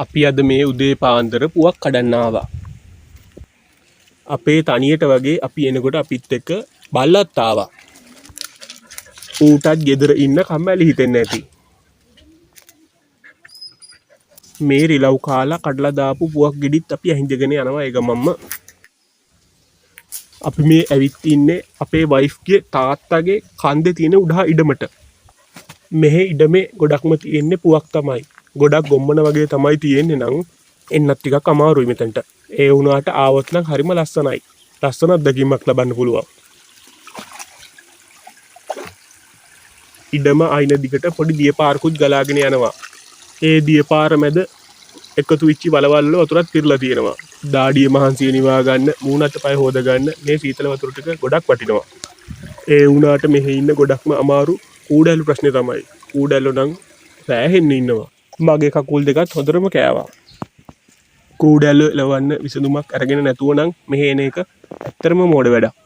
අපි අද මේ උදේ පාන්දර පුවක් කඩන්න ආවා. අපේ තනියට වගේ අපි එනකොට අපිත් එක්ක බල්ලත් ආවා. ඌටත් ගෙදර ඉන්න කම්මැලි හිතෙන්නේ නැති. මේ රිලව් කාලා කඩලා දාපු පුවක් ගෙඩිත් අපි අහිංජගෙන යනවා ඒ ගමම්ම. අපි මේ ඇවිත් ඉන්නේ අපේ වයිෆ්ගේ තාත්තගේ කන්දේ තියෙන උඩහා ඉඩමට. මෙහි ඉඩමේ ගොඩක්ම තියෙන්නේ පුවක් තමයි. ගොඩක් ගොම්මන වගේ තමයි තියෙන්නේ නම් එන්නත් ටිකක් අමාරුයි මෙතනට. ඒ වුණාට ආවොත් නම් හරිම ලස්සනයි. ලස්සන අත්දැකීමක් ලබන්න පුළුවන්. ඉඩම අයින දිගට පොඩි දියපාරකුත් ගලාගෙන යනවා. ඒ දියපාර මැද එකතු වෙච්ච වලවල් වල වතුරත් පිරලා තියෙනවා. දාඩිය මහන්සිය නිවා ගන්න, මූණත් පය හොද ගන්න මේ සීතල වතුර ටික ගොඩක් වටිනවා. ඒ වුණාට මෙහි ඉන්න ගොඩක්ම අමාරු කූඩැල්ලු ප්‍රශ්නේ තමයි. කූඩැල්ලෝ නම් සෑහෙන්න ඉන්නවා. මගේ කකුල් දෙකත් හොඳටම කෑවා. කූඩැල්ලෝ එලවන්න විසඳුමක් අරගෙන නැතුව නම් මෙහෙ එන එක ඇත්තටම මෝඩ වැඩක්.